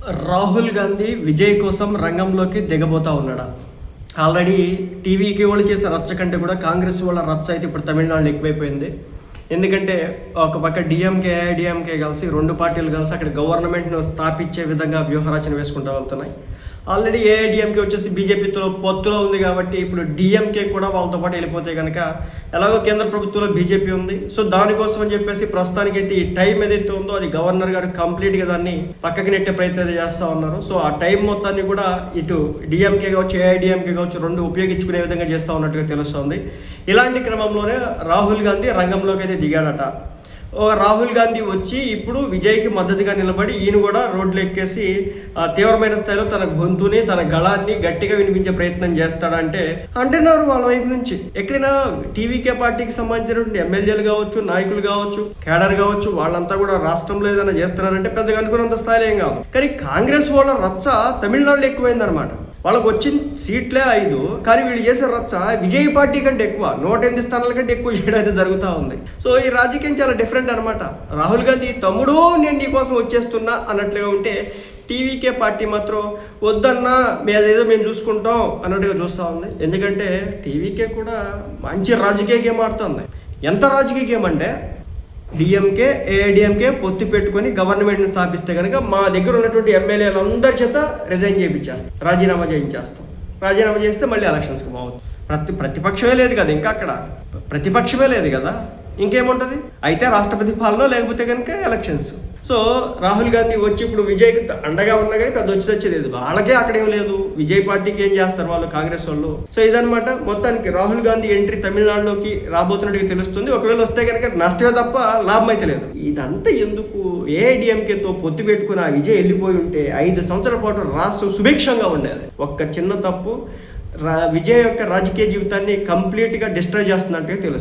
రాహుల్ గాంధీ విజయ్ కోసం రంగంలోకి దిగబోతా ఉన్నాడా? ఆల్రెడీ టీవీకి వాళ్ళు చేసే రచ్చ కంటే కూడా కాంగ్రెస్ వాళ్ళ రచ్చ అయితే ఇప్పుడు తమిళనాడులో ఎక్కువైపోయింది. ఎందుకంటే ఒక పక్క డిఎంకే ఏఐడిఎంకే కలిసి రెండు పార్టీలు కలిసి అక్కడ గవర్నమెంట్ను స్థాపించే విధంగా వ్యూహరచన వేసుకుంటూ వెళ్తున్నాయి. ఆల్రెడీ ఏఐడిఎంకే వచ్చేసి బీజేపీతో పొత్తులో ఉంది కాబట్టి ఇప్పుడు డిఎంకే కూడా వాళ్ళతో పాటు వెళ్ళిపోతే కనుక ఎలాగో కేంద్ర ప్రభుత్వంలో బీజేపీ ఉంది. సో దానికోసం అని చెప్పేసి ప్రస్తుతానికైతే ఈ టైం ఏదైతే ఉందో అది గవర్నర్ గారు కంప్లీట్గా దాన్ని పక్కకి నెట్టే ప్రయత్నం చేస్తూ ఉన్నారు. సో ఆ టైం మొత్తాన్ని కూడా ఇటు డిఎంకే కావచ్చు ఏఐడిఎంకే కావచ్చు రెండు ఉపయోగించుకునే విధంగా చేస్తూ ఉన్నట్టుగా తెలుస్తుంది. ఇలాంటి క్రమంలోనే రాహుల్ గాంధీ రంగంలోకి అయితే దిగాడట. రాహుల్ గాంధీ వచ్చి ఇప్పుడు విజయ్కి మద్దతుగా నిలబడి ఈయన కూడా రోడ్లు ఎక్కేసి తీవ్రమైన స్థాయిలో తన గొంతుని తన గళాన్ని గట్టిగా వినిపించే ప్రయత్నం చేస్తాడంటే అంటున్నారు వాళ్ళ వైపు నుంచి. ఎక్కడైనా టీవీకే పార్టీకి సంబంధించినటువంటి ఎమ్మెల్యేలు కావచ్చు, నాయకులు కావచ్చు, కేడర్ కావచ్చు, వాళ్ళంతా కూడా రాష్ట్రంలో ఏదైనా చేస్తున్నారంటే పెద్దగా అనుకున్నంత స్థాయిలో ఏం కాదు. కానీ కాంగ్రెస్ వాళ్ళ రచ్చ తమిళనాడులో ఎక్కువైందనమాట. వాళ్ళకు వచ్చిన సీట్లే 5, కానీ వీళ్ళు చేసే రచ్చ విజయ్ పార్టీ కంటే ఎక్కువ, 108 స్థానాల కంటే ఎక్కువ చేయడం అయితే జరుగుతూ ఉంది. సో ఈ రాజకీయం చాలా డిఫరెంట్ అనమాట. రాహుల్ గాంధీ తమ్ముడు నేను నీ కోసం వచ్చేస్తున్నా అన్నట్లుగా ఉంటే టీవీకే పార్టీ మాత్రం వద్దన్నా ఏదో మేము చూసుకుంటాం అన్నట్టుగా చూస్తూ ఉంది. ఎందుకంటే టీవీకే కూడా మంచి రాజకీయ గేమ్ ఆడుతుంది. ఎంత రాజకీయ గేమ్ అంటే డిఎంకే ఏఐడిఎంకే పొత్తు పెట్టుకొని గవర్నమెంట్ని స్థాపిస్తే కనుక మా దగ్గర ఉన్నటువంటి ఎమ్మెల్యేలు అందరి చేత రిజైన్ చేయించేస్తాం, రాజీనామా చేయించేస్తాం. రాజీనామా చేస్తే మళ్ళీ ఎలక్షన్స్కి పోవచ్చు. ప్రతిపక్షమే లేదు కదా, ఇంకా అక్కడ ప్రతిపక్షమే లేదు కదా, ఇంకేముంటుంది? అయితే రాష్ట్రపతి పాలన, లేకపోతే కనుక ఎలక్షన్స్. సో రాహుల్ గాంధీ వచ్చి ఇప్పుడు విజయ్కి అండగా ఉన్నా కానీ పెద్ద వచ్చి లేదు. వాళ్ళకే అక్కడేం లేదు, విజయ్ పార్టీకి ఏం చేస్తారు వాళ్ళు, కాంగ్రెస్ వాళ్ళు. సో ఇదనమాట మొత్తానికి రాహుల్ గాంధీ ఎంట్రీ తమిళనాడులోకి రాబోతున్నట్టుగా తెలుస్తుంది. ఒకవేళ వస్తే కనుక నష్టమే తప్ప లాభం అయితే లేదు. ఇదంతా ఎందుకు? ఏఐడిఎంకేతో పొత్తు పెట్టుకుని ఆ విజయ్ వెళ్ళిపోయి ఉంటే 5 సంవత్సరాల పాటు రాష్ట్రం సుభిక్షంగా ఉండేది. ఒక్క చిన్న తప్పు విజయ్ యొక్క రాజకీయ జీవితాన్ని కంప్లీట్గా డిస్ట్రాయ్ చేస్తున్నట్టుగా తెలుస్తుంది.